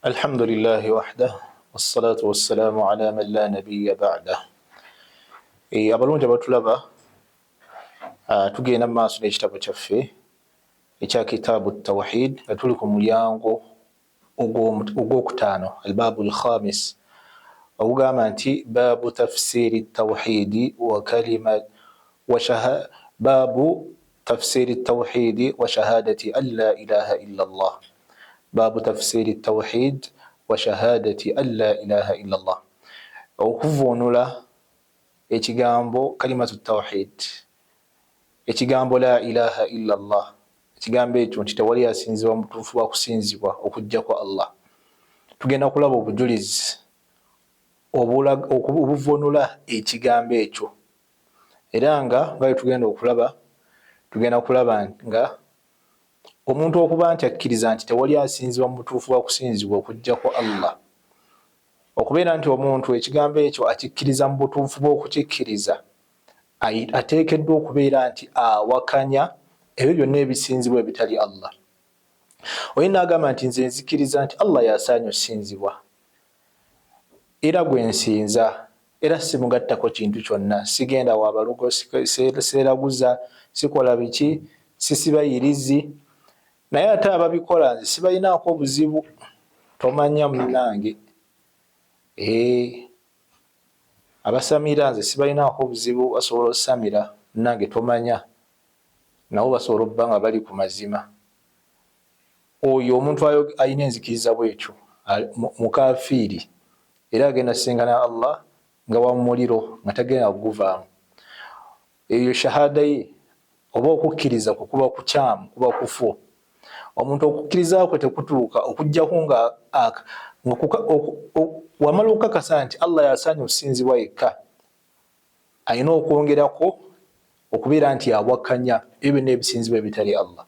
الحمد لله وحده والصلاة والسلام على من لا نبي بعده. abalungi abatulaba tugenda mu maaso n'ekitabo kyaffe ekya kitaabu tawhid nga tuli ku mulyango ogwokutaano albaabu alkhamis ogugamba nti baabu tafsiri tawhidi baabu tafsiri tawhidi wa shahadati an la ilaha illa Allah. baabu tafsiri tawhid wa shahadati an la ilaha illa Allah, okuvvuunula ekigambo kalimatu tawhid, ekigambo la ilaha illa Allah, ekigambo ekyo nti tewali asinzibwa mutuufu wa kusinzibwa okujja kwa Allah. Tugenda kulaba obujulizi obuvvuunula ekigambo ekyo, era nga tugenda kulaba nga omuntu okuba nti akkiriza nti tewali asinzibwa mu butuufu bwa kusinzibwa okujja kwa Allah, okubeera nti omuntu ekigambo ekyo akikkiriza mu butuufu bw'okukikkiriza, ateekeddwa okubeera nti awakanya ebyo byonna ebisinzibwa ebitali Allah. Oyina agamba nti nze nzikiriza nti Allah yasaanye osinzibwa, era gwe nsinza, era simugattako kintu kyonna, sigenda wabalugo, seeraguza, sikola biki, sisibayirizi, naye ate ababikola nze sibalinaako obuzibu. Tomanya munnange, abasamira nze sibalinaako obuzibu, basobola osamira munnange, tomanya nabo basobola okuba nga bali ku mazima. Oyo omuntu alina enzikiriza bwekyo mukafiiri, era agenda singana Allah nga wa muliro nga tagenda kuguvaamu. Eyo shahada ye oba okukkiriza kwe kuba kukyamu, kuba kufu. Omuntu okukkiriza kwe tekutuuka okujjako nga wamala okukakasa nti Allah yasaanye okusinzibwa yekka, alina okwongerako okubeera nti awakanya ebyo byonna ebisinzibwa ebitali Allah,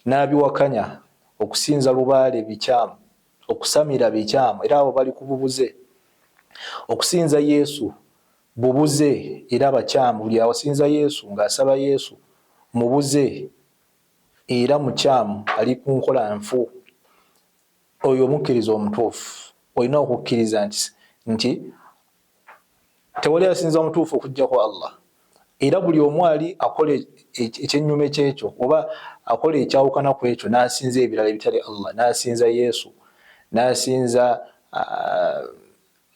n'abiwakanya. Okusinza lubaale bikyamu, okusamira bikyamu, era abo bali ku bubuze. Okusinza Yesu bubuze, era bakyamu. Buli awasinza Yesu ng'asaba Yesu mubuze era mukyamu, ali ku nkola nfu. Oyo omukkiriza omutuufu olina okukkiriza nti tewali asinza omutuufu okujja kwa Allah, era buli omu ali akola ekyennyume kyekyo oba akola ekyawukana ku ekyo, n'asinza ebirala ebitali Allah, n'asinza Yesu, n'asinza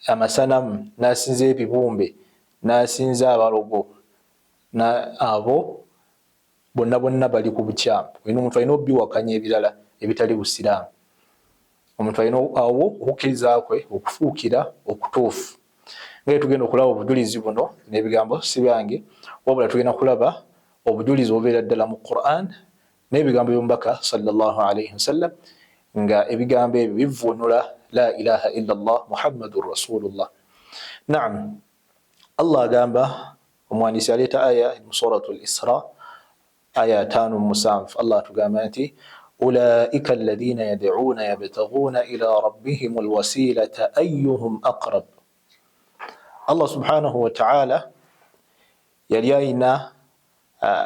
amasanamu, n'asinza ebibumbe, n'asinza abalogo, abo bonna bali ku bukyamu. Omuntu alina obiwakanya ebirala ebitali busiraamu. Omuntu alina awo okukkiriza kwe okufuukira okutuufu. Nga tugenda okulaba obujulizi buno n'ebigambo si byange, wabula tugenda kulaba obujulizi obubeera ddala mu Quran n'ebigambo by'omubaka sallallahu alayhi wasallam, nga ebigambo ebyo bivvuunula la ilaha illa Allah Muhammadun Rasulullah. Naam, Allah agamba, omwandiisi aleeta aya mu suratul Isra aya 5:7. Allah tugamba nti ulaika alladhina yad'una yabtaghuna ila rabbihim alwasilata ayyuhum aqrab. Allah subhanahu wa ta'ala yali ayina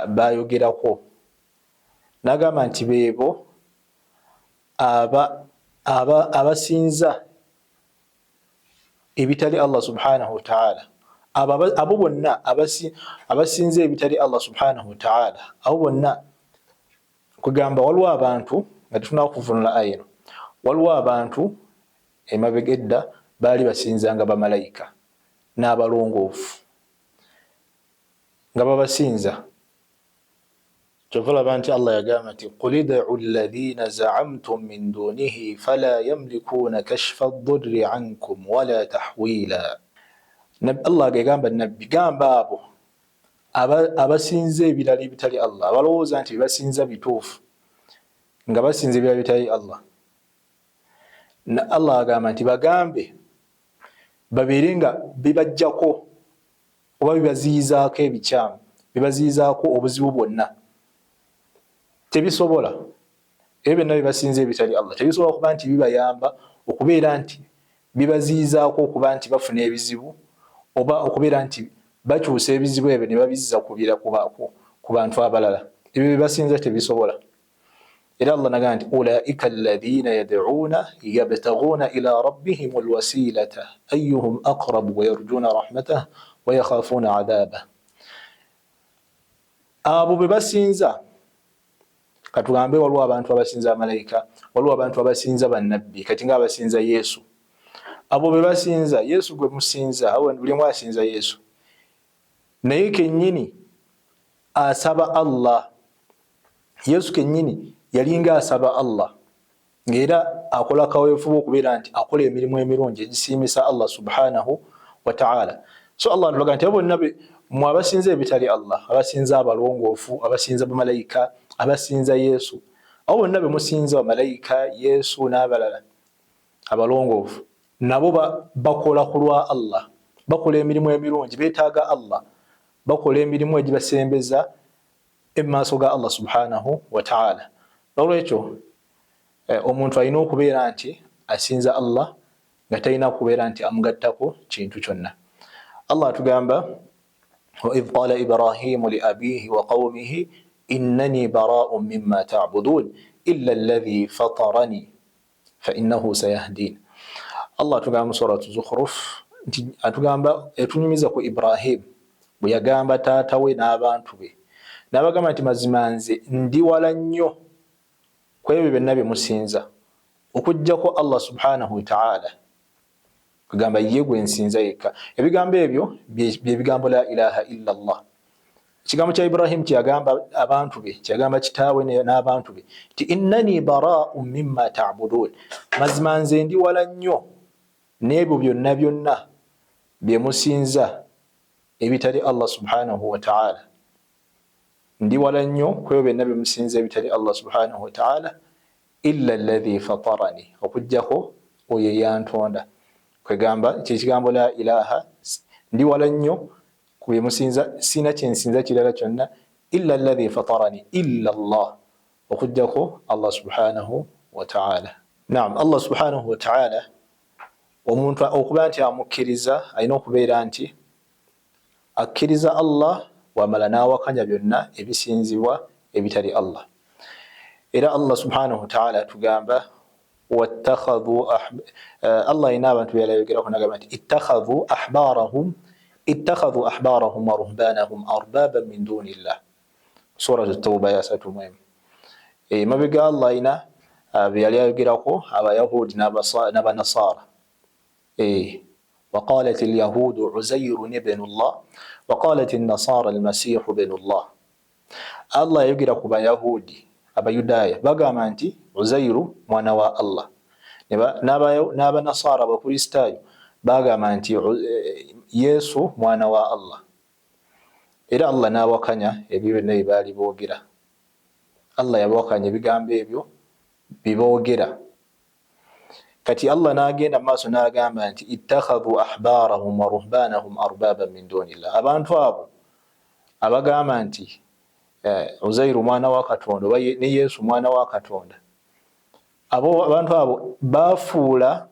bayogerako, n'agamba nti beebo abasinza ebitali Allah subhanahu wa ta'ala. Abo bonna abasinza ebitali Allah subhanahu wa ta'ala, abo bonna kugamba waliwo abantu nga tetunaba kuvunula aya eno, waliwo abantu emabega edda baali basinzanga bamalayika n'abalongoofu nga babasinza. Kyova olaba nti Allah yagamba nti qul id'u alladhina za'amtum min dunihi fala yamlikuuna kashfa ad-durri ankum wala tahwila. Allah agamba nabbi, gamba abo abasinza ebirala ebitali Allah, abalowooza nti basinza bituufu nga basinza ebirala ebitali Allah. Allah agamba nti bagambe babeere nga bibajjako oba bibaziyizaako ebikyamu, bibaziyizaako obuzibu bwonna. Tebisobola, ebyo byonna bibasinza ebitali Allah tebisobola okuba nti bibayamba okubeera nti bibaziyizaako okuba nti bafuna ebizibu, oba okubeera nti bakyusa ebizibu ebyo ne babizza ku bantu abalala. Ebyo bibasinza tebisobola. era Allah nagamba nti ulaika alladhina yad'una yabtaghuna ila rabbihim alwasilata ayyuhum aqrabu wa yarjuna rahmatah wa yakhafuna adhabah. Abo be basinza, katugambe waliwo abantu abasinza amalayika, waliwo abantu abasinza bannabbi, kati nga abasinza Yesu. Abo be basinza Yesu, gwe musinza, awo buli omu asinza Yesu, naye kennyini asaba Allah. Yesu kennyini yalinga asaba Allah, ng'era akola kaweefube okubeera nti akola emirimu emirungi egisiimisa Allah subhanahu wa ta'ala. So Allah atulaga nti abo bonna mwe abasinza ebitali Allah, abasinza abalongoofu, abasinza bamalayika, abasinza Yesu, abo bonna be musinza bamalayika, Yesu n'abalala abalongoofu, nabo bakola ku lwa Allah, bakola emirimu emirungi, beetaaga Allah, bakola emirimu egibasembeza emaaso ga Allah subhanahu wa ta'ala. Olwekyo omuntu alina okubeera nti asinza Allah nga talina kubeera nti amugattako kintu kyonna. Allah atugamba وإذ قال إبراهيم لأبيه وقومه إنني براء مما تعبدون إلا الذي فطرني فإنه سيهدين. Allah atugamba سورة الزخرف atugamba etunyumiza ku Ibrahim bwe yagamba taata we n'abantu be, n'abagamba nti mazima nze ndi wala nnyo ku ebyo byonna bye musinza okuggyako Allah subhanahu wa ta'ala, kugamba ye gwe nsinza yekka. Ebigambo ebyo bye bigambo la ilaha illa Allah. Ekigambo kya Ibrahim kyagamba abantu be, kyagamba kitaawe n'abantu be ti innani bara'un mimma ta'budun, mazima nze ndi wala nnyo n'ebyo byonna byonna bye musinza ebitali Allah subhanahu wa ta'ala. Ndi wala nnyo ku ebyo byonna bye musinza ebitali Allah subhanahu wa ta'ala illa alladhi fatarani, okuggyako oyo eyantonda. Kwegamba kyekigambo la ilaha, ndi wala nnyo ku bye musinza, sina kyensinza kirala kyonna, illa alladhi fatarani, illa Allah, okuggyako Allah subhanahu wa ta'ala. Naam, Allah subhanahu wa ta'ala omuntu okuba nti amukkiriza alina okubeera nti akkiriza Allah wamala n'awakanya byonna ebisinzibwa ebitali Allah. Era Allah subhanahu wa ta'ala atugamba wattakhadhu Allah ina abantu byalayogeraku nagamba nti ittakhadhu ahbarahum wa ruhbanahum arbaban min dunillah, Surah at-Tawbah ya 3. Mabega Allah ina byali ayogerako abayahudi n'abanasara. وقالت اليهود عزير ابن الله وقالت النصارى المسيح ابن الله. Allah yayogera ku bayahudi abayudaaya bagamba nti Uzairu mwana wa Allah, n'abanasara abakristaayo bagamba nti Yesu mwana wa Allah. Era Allah n'awakanya ebyo byonna bye baali boogera. Allah yabawakanya ebigambo ebyo biboogera. Kati Allah n'agenda maaso n'agamba nti ittakhadhu ahbarahum wa ruhbanahum arbaban min dunillah. Abantu abo abagamba nti Uzairu mwana wa Katonda ne Yesu mwana wa Katonda, abantu abo bafuula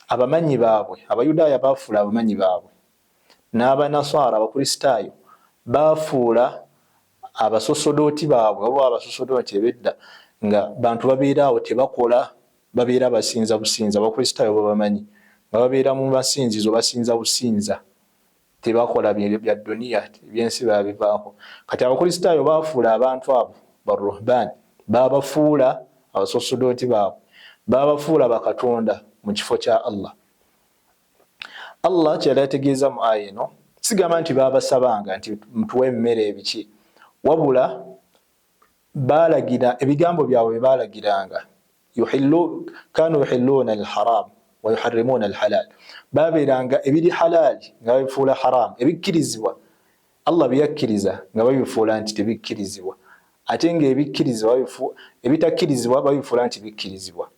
abamanyi baabwe, abayudaaya bafuula abamanyi baabwe, n'abanasara abakristaayo bafuula abasosodooti baabwe, oba abasosodooti ebedda nga bantu babeeraawo tebakola, babeera basinza businza. Abakristaayo babamanyi nga babeera mu masinzizo basinza businza, tebakola bya duniya, ebyensi babivaako. Kati abakristaayo bafuula abantu abo baruhbani, babafuula abasosodooti baabwe, babafuula bakatonda mu kifo kya Allah. Allah kyali ategeeza mu aya eno sigamba nti babasabanga nti mutuwe emmere ebiki, wabula balagira ebigambo byabwe bye balagiranga kanu yuhilluna alharam wa yuharrimuna alhalal, babeeranga ebiri halali nga babifuula haram, ebikkirizibwa Allah byakkiriza nga babifuula nti tebikkirizibwa, ate nga ebitakkirizibwa babifuula nti bikkirizibwa.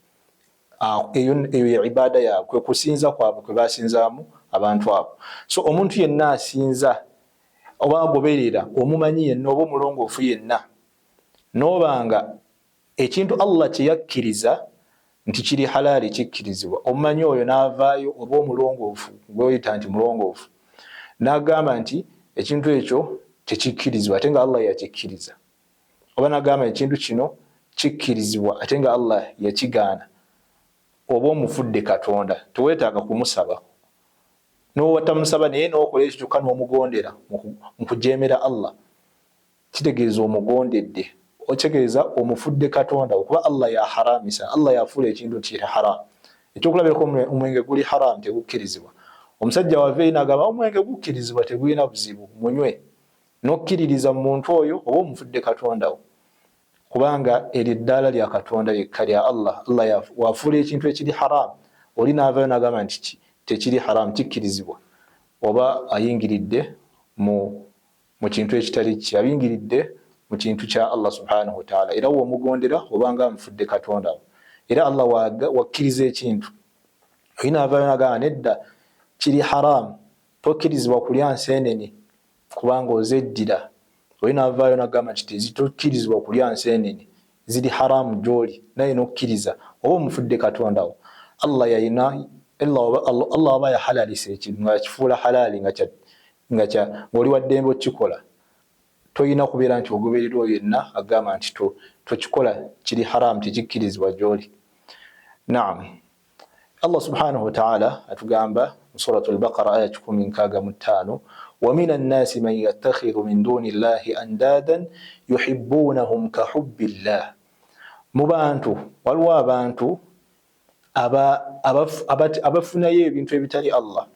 Eyo ibaada yaabwe, kwe kusinza kwabwe kwe basinzaamu abantu abo. So omuntu yenna asinza oba agoberera omumanyi yenna oba omulongoofu yenna, n'obanga ekintu Allah kye yakkiriza nti kiri halaali kikkirizibwa, omumanyi oyo n'avaayo oba omulongoofu gw'oyita nti mulongoofu, n'agamba nti ekintu ekyo tekikkirizibwa ate nga Allah yakikkiriza, oba n'agamba ekintu kino kikkirizibwa ate nga Allah yakigaana, oba omufudde Katonda teweetaaga kumusaba, n'owatamusaba naye n'okola ekyo kyokka n'omugondera mu kujeemera Allah, kitegeeza omugondedde, okitegeeza omufudde Katonda okuba Allah yaharamisa, Allah yafuula ekintu kiri haram. Ekyokulabirako omwenge guli haram tegukkirizibwa. Omusajja wave n'agamba omwenge gukkirizibwa tegulina buzibu munywe, n'okkiririza mu muntu oyo oba omufudde Katonda wo, kubanga eri eddaala lya Katonda yekka lya Allah. Allah wafuula ekintu ekiri haram, oli n'avaayo n'agamba nti tekiri haram kikkirizibwa, oba ayingiridde mu kintu ekitali kye, ayingiridde mu kintu kya Allah subhanahu wa ta'ala, era w'omugondera obanga amufudde Katonda wo. Era Allah wakkiriza ekintu, oli n'avaayo n'agamba nedda kiri haram, tokkirizibwa kulya nseenene kubanga ozeddira, oli n'avaayo n'agamba nti tokkirizibwa kulya nseenene ziri haramu gy'oli, naye n'okkiriza oba omufudde Katonda wo. Allah aba yahalalisa ekintu nga yakifuula halaali ng'oli wa ddembe okukikola, toyina kubeera nti ogobererwa yenna agamba nti tokikola kiri haramu tekikkirizibwa gy'oli. Naam, Allah subhanahu wa ta'ala atugamba mu suratul Baqara aya 165, وَمِنَ النَّاسِ مَنْ يَتَّخِذُ مِنْ دُونِ اللَّهِ أَنْدَادًا يُحِبُّونَهُمْ كَحُبِّ اللَّهِ. Mu bantu waliwo abantu abafunayo ebintu ebitali Allah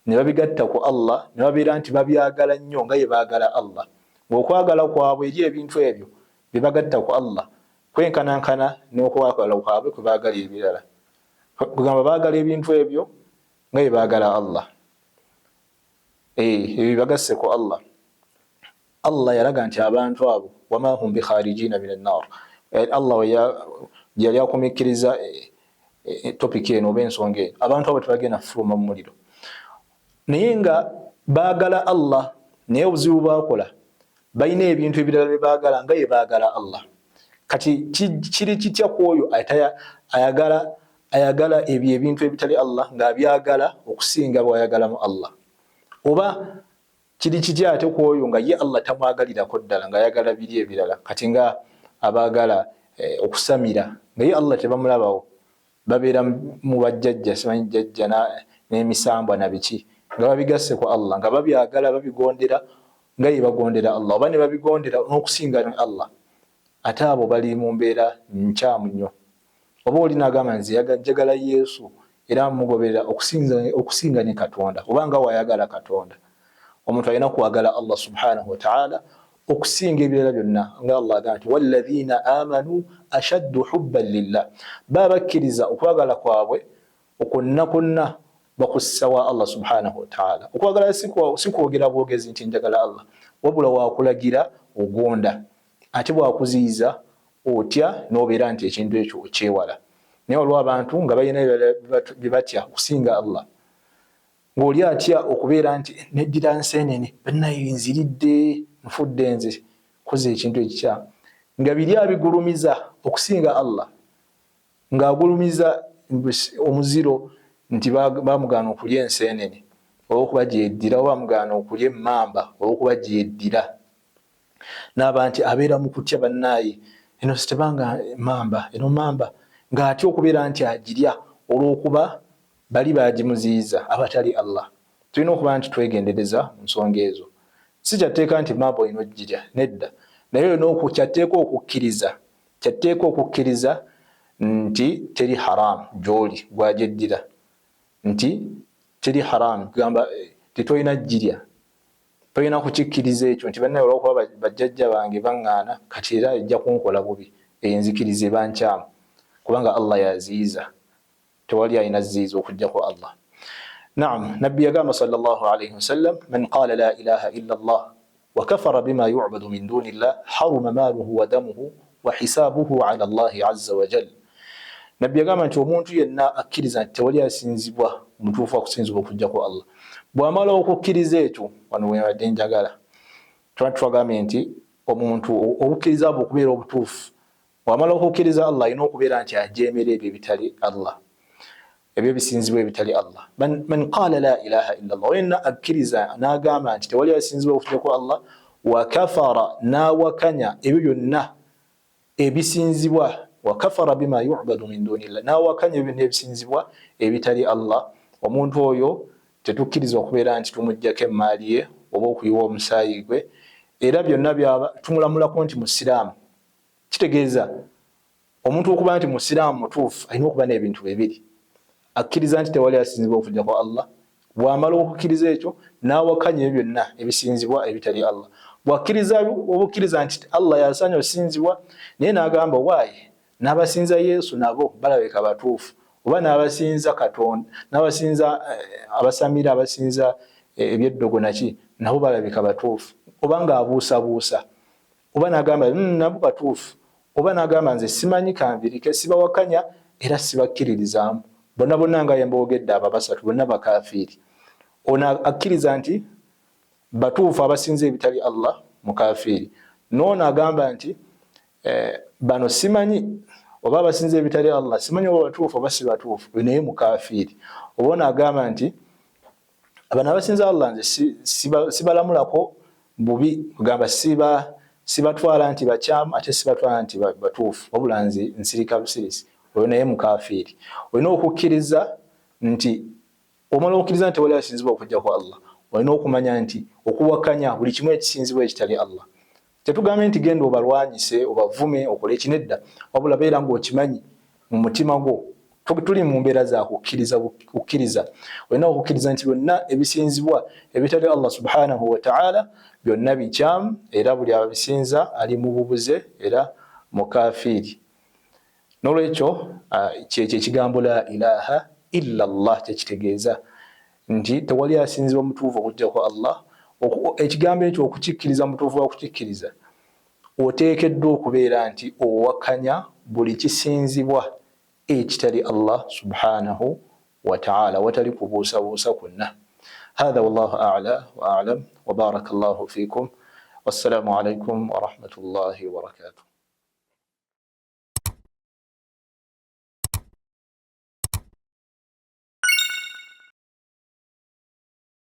ne babigatta ku Allah, ne babeera nti babyagala nnyo nga ye baagala Allah, ng'okwagala kwabwe eri ebintu ebyo bye bagatta ku Allah kwenkanankana n'okwagala kwabwe kwe baagala ebirala. Kugamba baagala ebintu ebyo nga ye baagala Allah, ebyo bagasse ku Allah. Allah yalaga nti abantu abo wama hum bikharijina min an-nar. Allah yali akomekkiriza topic eno oba ensonga eno, abantu abo tebagenda kufuluma mu muliro, naye nga baagala Allah, naye obuzibu bakola balina ebintu ebirala bye baagala nga ye baagala Allah. Kati kiri kitya ku oyo ayagala ebyo ebintu ebitali Allah ng'abyagala okusinga bw'ayagalamu Allah? Oba kiri kitya ate ku oyo nga ye Allah tamwagalirako ddala ng'ayagala biri ebirala? Kati nga abaagala okusamira nga ye Allah tebamulabawo, babeera mu bajjajja, simanyi jjajja n'emisambwa na biki, nga babigasse ku Allah, nga babyagala babigondera nga ye bagondera Allah, oba ne babigondera n'okusinga Allah. Ate abo bali mu mbeera nkyamu nnyo. Oba oli n'agamba nze njagala Yesu era mugoberera okusinga ne Katonda, obanga wayagala Katonda. Omuntu alina kwagala Allah subhanahu wa ta'ala okusinga ebirala byonna, nga Allah agamba nti walladhina amanu ashaddu hubban lillah. Babakkiriza okwagala kwabwe okonna konna bakussawa Allah subhanahu wa ta'ala. Okwagala si kwogera bwogezi nti njagala Allah, wabula wakulagira ogonda, ate bwakuziyiza otya n'obeera nti ekintu ekyo okyewala. Naye olwo abantu nga balina bye batya okusinga Allah, ng'oli atya okubeera nti neddira nseenene bannaye nziridde nfudde nze koze ekintu ekikyamu, nga biri abigulumiza okusinga Allah, ng'agulumiza omuziro nti bamugaana okulya enseenene olw'okuba gyeddira, oba bamugaana okulya emmamba olw'okuba gyeddira. N'aba nti abeera mu kutya bannaaye, eno sitebanga mamba, eno mamba, ng'atya okubeera nti agirya olw'okuba bali bagimuziyiza abatali Allah. Tulina okuba nti twegendereza mu nsonga ezo. Si kyatteeka nti mamba olina ogirya, nedda, naye kyatteeka okukkiriza nti teri haram gy'oli gwagyeddira, nti teri haram, kugamba tetolina girya, tolina kukikkiriza ekyo nti bannaye olw'okuba bajjajja bange baŋŋaana kati era ejja kunkola bubi, enzikirize bankyamu, kubanga Allah yaziyiza, tewali alina ziyiza okujjako Allah. Naam, nabbi yagamba sallallahu alayhi wasallam, man qala la ilaha illa Allah wa kafara bima yu'badu min duni Allah haruma maluhu wa damuhu wa hisabuhu ala Allahi azza wa jalla. Nabbi yagamba nti omuntu yenna akkiriza nti tewali asinzibwa mutuufu akusinzibwa okujjako Allah, bw'amala okukkiriza ekyo, wano webadde njagala twagambye nti omuntu obukkiriza bwe okubeera obutuufu, bw'amala okukkiriza Allah alina okubeera nti ajeemera ebyo ebitali Allah, ebyo bisinzibwa ebitali Allah. Man qala la ilaha illa Allah, yenna akkiriza n'agamba nti tewali asinzibwa okujjako Allah, wa kafara n'awakanya ebyo byonna ebisinzibwa wa kafara bima yu'badu min dunillah nawakanya ebintu ebisinzibwa ebitali Allah omuntu oyo tetukkiriza okubeera nti tumuggyako emaali ye oba okuyiwa omusaayi gwe era byonna byaba tumulamulako nti musiraamu kitegeeza omuntu okuba nti musiraamu mutuufu alina okuba n'ebintu bibiri akkiriza nti tewali asinzibwa okujjako Allah bw'amala okukkiriza ekyo nawakanya ebyo byonna ebisinzibwa ebitali Allah bw'akkiriza obukkiriza nti Allah yasaanya osinzibwa naye n'agamba waaye n'abasinza Yesu nabo balabika batuufu oba n'abasinza Katonda n'abasinza abasamira abasinza ebyeddogo naki nabo balabika batuufu oba ng'abuusabuusa oba n'agamba nabo batuufu oba n'agamba nze simanyi kanvirike sibawakanya era sibakkiririzaamu bonna bonna nga yemboogedde abo basatu bonna bakafiiri ono akkiriza nti batuufu abasinza ebitali Allah mukafiiri n'ono agamba nti bano simanyi oba abasinza ebitali Allah simanyi oba batuufu oba si batuufu oyo naye mukafiiri oba ono agamba nti abano abasinza Allah nze sibalamulako bubi ogamba sibatwala nti bakyamu ate sibatwala nti batuufu wabula nze nsirika busirisi oyo naye mukafiiri olina okukkiriza nti omala okukkiriza nti wali asinzibwa okujjako Allah olina okumanya nti okuwakanya buli kimu ekisinzibwa ekitali Allah tetugambe nti genda obalwanyise obavume okole ekinedda wabula beera ng'okimanyi mu mutima gwo tuli mu mbeera za kukkiriza olina okukkiriza nti byonna ebisinzibwa ebitali Allah subhanahu wa ta'ala byonna bikyamu era buli ababisinza ali mu bubuze era mukafiiri n'olwekyo kyekyo ekigambo la ilaha illa Allah kyekitegeeza nti tewali asinzibwa mutuufu okujjako Allah ekigambo ekyo okukikkiriza mutuufu wa kukikkiriza oteekeddwa okubeera nti owakanya buli kisinzibwa ekitali Allah subhanahu wa ta'ala watali kubuusabuusa kwonna. هذا والله أعلى وأعلم وبارك الله فيكم والسلام عليكم ورحمة الله وبركاته.